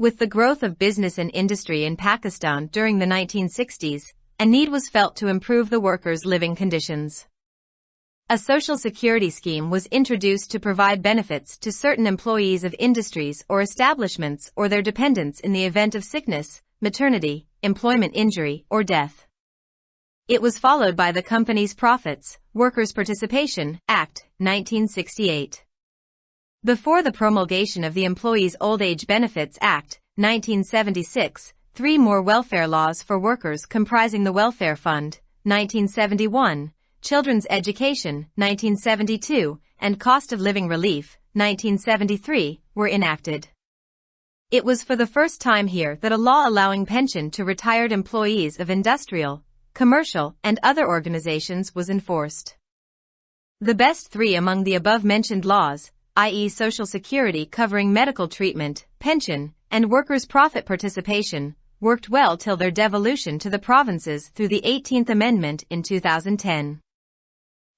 With the growth of business and industry in Pakistan during the 1960s, a need was felt to improve the workers' living conditions. A social security scheme was introduced to provide benefits to certain employees of industries or establishments or their dependents in the event of sickness, maternity, employment injury, or death. It was followed by the Companies Profits, Workers' Participation Act, 1968. Before the promulgation of the Employees' Old Age Benefits Act, 1976, three more welfare laws for workers comprising the Welfare Fund, 1971, Children's Education, 1972, and Cost of Living Relief, 1973, were enacted. It was for the first time here that a law allowing pension to retired employees of industrial, commercial, and other organizations was enforced. The best three among the above-mentioned laws, i.e. Social Security covering medical treatment, pension, and workers' profit participation, worked well till their devolution to the provinces through the 18th Amendment in 2010.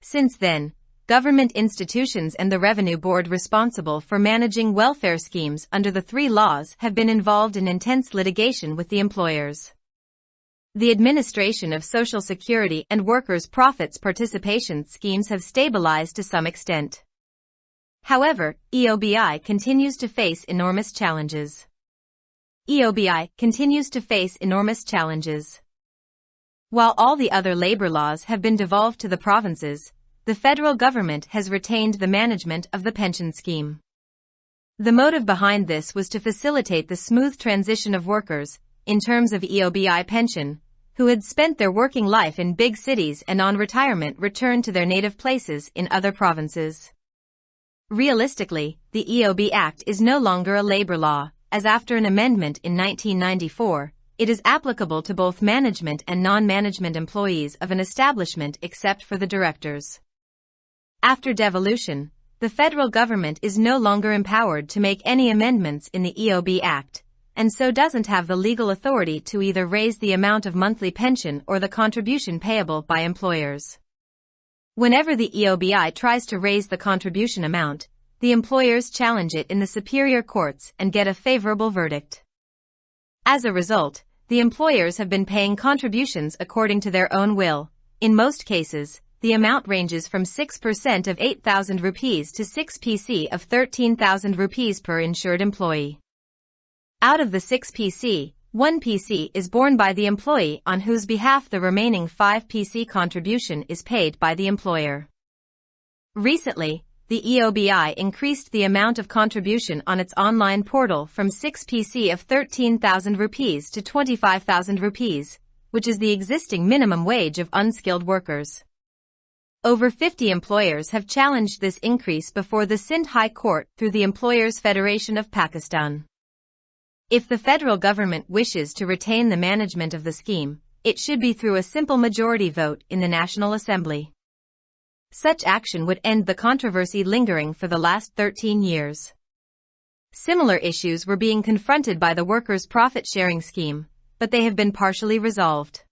Since then, government institutions and the Revenue Board responsible for managing welfare schemes under the three laws have been involved in intense litigation with the employers. The administration of Social Security and workers' profits participation schemes have stabilized to some extent. However, EOBI continues to face enormous challenges. While all the other labor laws have been devolved to the provinces, the federal government has retained the management of the pension scheme. The motive behind this was to facilitate the smooth transition of workers, in terms of EOBI pension, who had spent their working life in big cities and on retirement returned to their native places in other provinces. Realistically, the EOB Act is no longer a labor law, as after an amendment in 1994, it is applicable to both management and non-management employees of an establishment except for the directors. After devolution, the federal government is no longer empowered to make any amendments in the EOB Act, and so doesn't have the legal authority to either raise the amount of monthly pension or the contribution payable by employers. Whenever the EOBI tries to raise the contribution amount, the employers challenge it in the superior courts and get a favorable verdict. As a result, the employers have been paying contributions according to their own will. In most cases, the amount ranges from 6% of 8,000 rupees to 6 PC of 13,000 rupees per insured employee. Out of the 6 PC, 1 PC is borne by the employee on whose behalf the remaining 5 PC contribution is paid by the employer. Recently, the EOBI increased the amount of contribution on its online portal from 6 PC of 13,000 rupees to 25,000 rupees, which is the existing minimum wage of unskilled workers. Over 50 employers have challenged this increase before the Sindh High Court through the Employers Federation of Pakistan. If the federal government wishes to retain the management of the scheme, it should be through a simple majority vote in the National Assembly. Such action would end the controversy lingering for the last 13 years. Similar issues were being confronted by the Workers' Profit Sharing Scheme, but they have been partially resolved.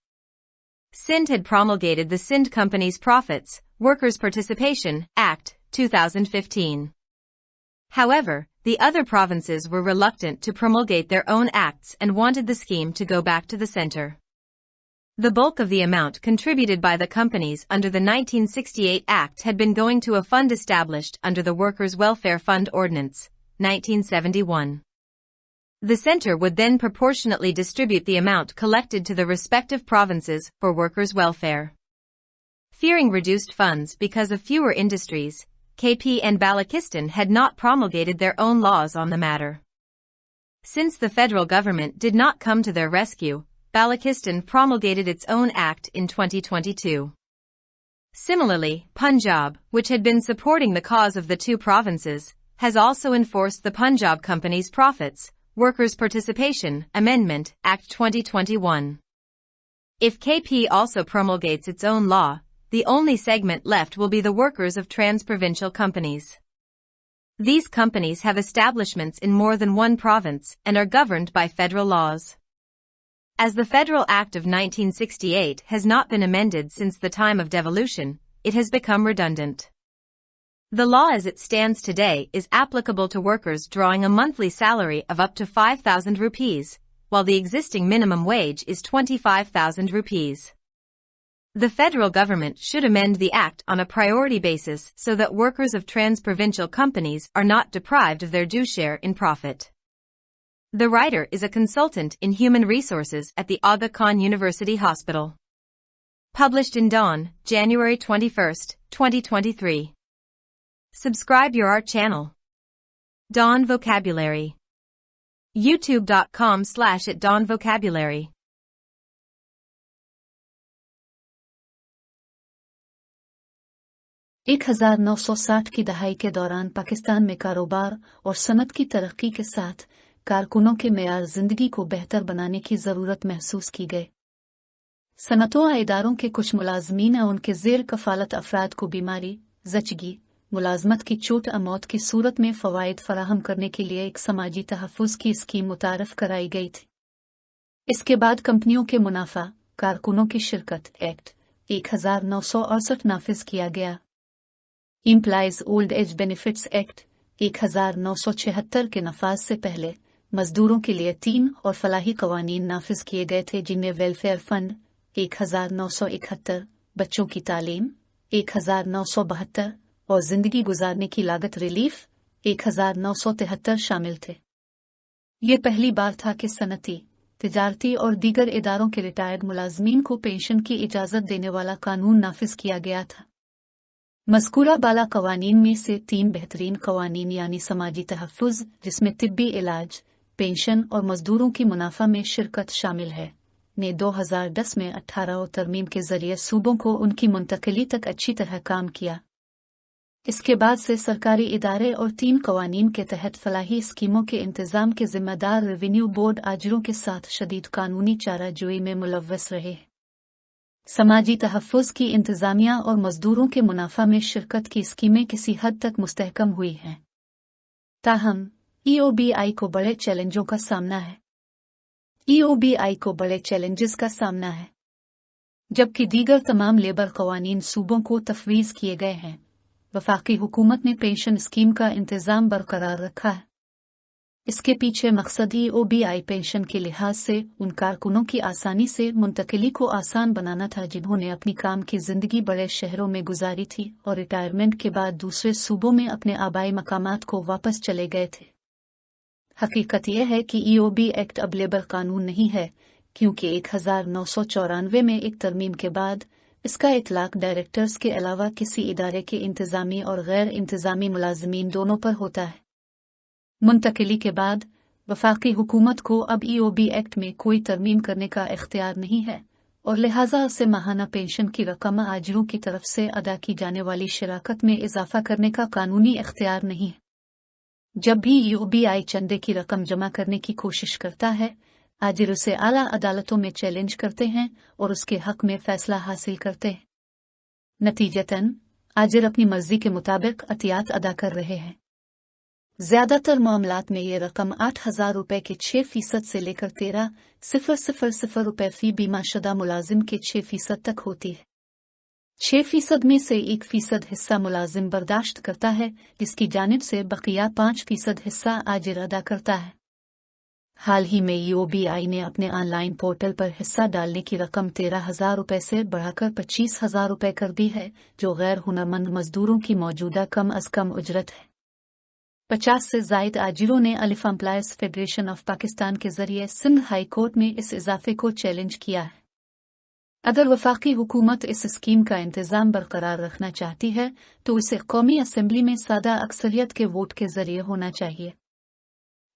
Sindh had promulgated the Sindh Companies Profits, Workers' Participation Act, 2015. However, the other provinces were reluctant to promulgate their own acts and wanted the scheme to go back to the center. The bulk of the amount contributed by the companies under the 1968 Act had been going to a fund established under the Workers' Welfare Fund Ordinance, 1971. The center would then proportionately distribute the amount collected to the respective provinces for workers' welfare. Fearing reduced funds because of fewer industries, KP and Balochistan had not promulgated their own laws on the matter. Since the federal government did not come to their rescue, Balochistan promulgated its own act in 2022. Similarly, Punjab, which had been supporting the cause of the two provinces, has also enforced the Punjab Companies Profits, Workers' Participation Amendment Act 2021. If KP also promulgates its own law, the only segment left will be the workers of trans-provincial companies. These companies have establishments in more than one province and are governed by federal laws. As the Federal Act of 1968 has not been amended since the time of devolution, it has become redundant. The law as it stands today is applicable to workers drawing a monthly salary of up to 5,000 rupees, while the existing minimum wage is 25,000 rupees. The federal government should amend the act on a priority basis so that workers of trans-provincial companies are not deprived of their due share in profit. The writer is a consultant in human resources at the Aga Khan University Hospital. Published in Dawn, January 21, 2023. Subscribe your art channel. Dawn Vocabulary. YouTube.com/@dawnvocabulary. 1960 की दहाई के दौरान पाकिस्तान में कारोबार और सनत की तरक्की के साथ कारकुनों के मेयार जिंदगी को बेहतर बनाने की ज़रूरत महसूस की गई। सनतों इदारों के कुछ मुलाजमीन और उनके ज़ेर कफ़ालत अफराद को बीमारी, ज़चगी, मुलाजमत की चोट या मौत की सूरत में फ़वाइद फराहम करने के लिए एक समाजी तहफ़्फ़ुज़ की स्कीम मुतारफ़ कराई गई थी। इसके बाद कंपनियों के मुनाफा कारकुनों की शिरकत एक्ट 1968 नाफिज किया गया। Employees old age benefits act 1976 के नफाज से पहले मजदूरों के लिए 3 और फलाही कवानीन नाफिज किए गए थे, जिनमें वेलफेयर फंड 1971, बच्चों की तालीम 1972 और जिंदगी गुजारने की लागत रिलीफ 1973 शामिल थे। ये पहली बार था कि सनती, तिजारती और दीगर इदारों के रिटायर्ड मुलाजमीन को पेंशन की इजाज़त देने वाला कानून नाफिज किया गया था। मज़कूरा बाला कवानीन में से 3 बेहतरीन कवानीन यानी समाजी तहफ़्फ़ुज़, जिसमें तिब्बी इलाज, पेंशन और मजदूरों की मुनाफा में शिरकत शामिल है, ने 2010 में 18 तरमीम के जरिए सूबों को उनकी मुंतकिली तक अच्छी तरह काम किया। इसके बाद से सरकारी इदारे और 3 कवानीन के तहत फलाही स्कीमों के इंतज़ाम के ज़िम्मेदार रेवेन्यू बोर्ड आजिरों के साथ शदीद कानूनी चाराजोई में मुलव्वस रहे। समाजी तहफ़्फ़ुज़ की इंतज़ामिया और मजदूरों के मुनाफा में शिरकत की स्कीमें किसी हद तक मुस्तहकम हुई हैं। ताहम EOBI को बड़े चैलेंजों का सामना है। EOBI को बड़े चैलेंजेस का सामना है, जबकि दीगर तमाम लेबर कवानीन सूबों को तफवीज़ किए गए हैं। वफाकी हुकूमत ने पेंशन स्कीम का इंतज़ाम बरकरार रखा है। इसके पीछे मकसद EOBI पेंशन के लिहाज से उन कारकुनों की आसानी से मुंतकिली को आसान बनाना था जिन्होंने अपनी काम की ज़िंदगी बड़े शहरों में गुजारी थी और रिटायरमेंट के बाद दूसरे सूबों में अपने आबाई मकामात को वापस चले गए थे। हकीकत यह है कि EOB एक्ट अब लेबर कानून नहीं है, क्योंकि 1994 में एक तरमीम के बाद इसका इतलाक डायरेक्टर्स के अलावा किसी इदारे के इंतज़ामी और गैर इंतज़ामी मुलाजमीन दोनों पर होता है। मुंतकिली के बाद वफाकी हुकूमत को अब EOB एक्ट में कोई तरमीम करने का इख्तियार नहीं है और लिहाजा उसे माहाना पेंशन की रकम आजिरों की तरफ से अदा की जाने वाली शराकत में इजाफा करने का कानूनी इख्तियार नहीं है। जब भी EOBI चंदे की रकम जमा करने की कोशिश करता है, आजिर उसे आला अदालतों में चैलेंज करते हैं और उसके हक में फैसला हासिल करते हैं। नतीजतन आजिर अपनी मर्जी के मुताबिक अतियात अदा कर रहे हैं। ज्यादातर मामलात में ये रकम 8,000 रुपए के 6% से लेकर 13,000 रुपए फी बीमाशुदा मुलाजिम के 6% तक होती है। 6% में से 1% हिस्सा मुलाजिम बर्दाश्त करता है, जिसकी जानिब से बकिया 5% हिस्सा आजिर अदा करता है। हाल ही में EOBI ने अपने ऑनलाइन पोर्टल पर हिस्सा डालने की रकम 13,000 रुपए से बढ़ाकर 25,000 रुपए कर दी है, जो गैर हुनरमंद मजदूरों की मौजूदा कम अज कम उजरत है। 50 से जायद आजिरों ने अलिफ एम्प्लॉयर्स फेडरेशन ऑफ पाकिस्तान के जरिए सिंध हाई कोर्ट में इस इजाफे को चैलेंज किया है। अगर वफाकी हुकूमत इस स्कीम का इंतज़ाम बरकरार रखना चाहती है तो इसे कौमी असम्बली में सादा अक्सरियत के वोट के जरिए होना चाहिए।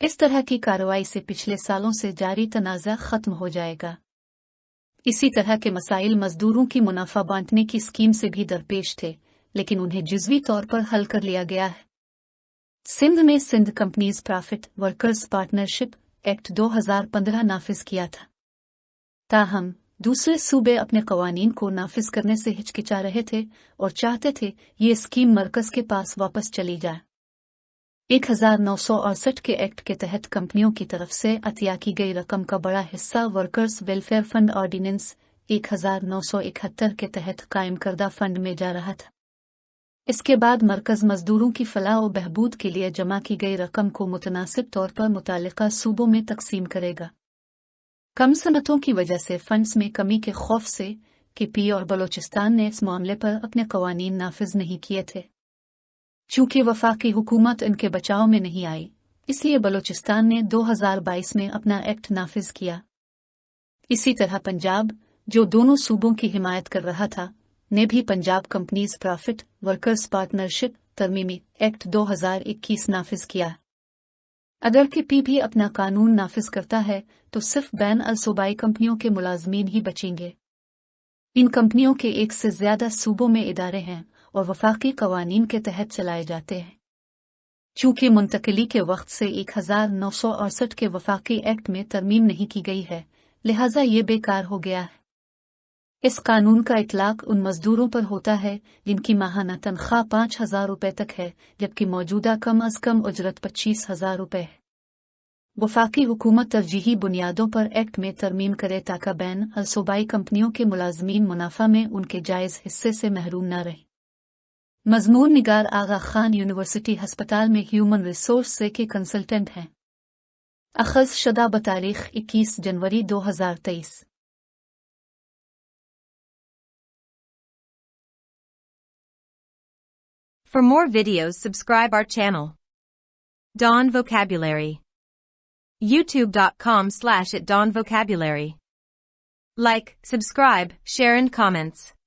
इस तरह की कार्रवाई से पिछले सालों से जारी तनाज़ा खत्म हो जाएगा। इसी तरह के मसाइल मजदूरों की मुनाफा बांटने की स्कीम से भी दरपेश थे, लेकिन उन्हें जुज़वी तौर पर हल कर लिया गया है। सिंध में Sindh companies profit workers partnership act 2015 नाफिज किया था। ताहम दूसरे सूबे अपने कवानीन को नाफिज करने से हिचकिचा रहे थे और चाहते थे ये स्कीम मरकज के पास वापस चली जाए। 1968 के एक्ट के तहत कंपनियों की तरफ से अतिया की गई रकम का बड़ा हिस्सा वर्कर्स वेलफेयर फंड ऑर्डिनेंस 1971 के तहत कायम करदा फंड में जा रहा था। इसके बाद मरकज़ मजदूरों की फलाह व बहबूद के लिए जमा की गई रकम को मुतनासिब तौर पर मुतालिका सूबों में तकसीम करेगा। कम सनतों की वजह से फंड्स में कमी के खौफ से केपी और बलोचिस्तान ने इस मामले पर अपने कवानीन नाफिज नहीं किए थे। चूंकि वफाकी हुकूमत इनके बचाव में नहीं आई, इसलिए बलोचिस्तान ने 2022 में अपना एक्ट नाफिज किया। इसी तरह पंजाब, जो दोनों सूबों की हिमायत कर रहा था, ने भी Punjab companies profit workers partnership तरमीमी एक्ट 2021 नाफिज किया। अगर केपी भी अपना कानून नाफिज करता है तो सिर्फ बैन अल सूबाई कंपनियों के मुलाजमीन ही बचेंगे। इन कंपनियों के एक से ज्यादा सूबों में इदारे हैं और वफाकी कवानीन के तहत चलाए जाते हैं। चूंकि मुंतकिली के वक्त से 1968 के वफाकी एक्ट में तरमीम नहीं की गई है, लिहाजा ये बेकार हो गया है। इस कानून का इतलाक उन मजदूरों पर होता है जिनकी माहाना तनख्वाह 5,000 रुपए तक है, जबकि मौजूदा कम अज कम उजरत 25,000 रुपए है। वफाकी हुकूमत तरजीही बुनियादों पर एक्ट में तरमीम करे ताकि बैन अल सूबाई कंपनियों के मुलाजमीन मुनाफा में उनके जायज़ हिस्से से महरूम न रहे। मजमून निगार आगा खान यूनिवर्सिटी हस्पताल में ह्यूमन रिसोर्स से के कंसल्टेंट हैं। अखज़ शुदा बतारीख 21 जनवरी 2023। For more videos, subscribe our channel. Dawn Vocabulary. YouTube.com/@dawnvocabulary. Like, subscribe, share and comments.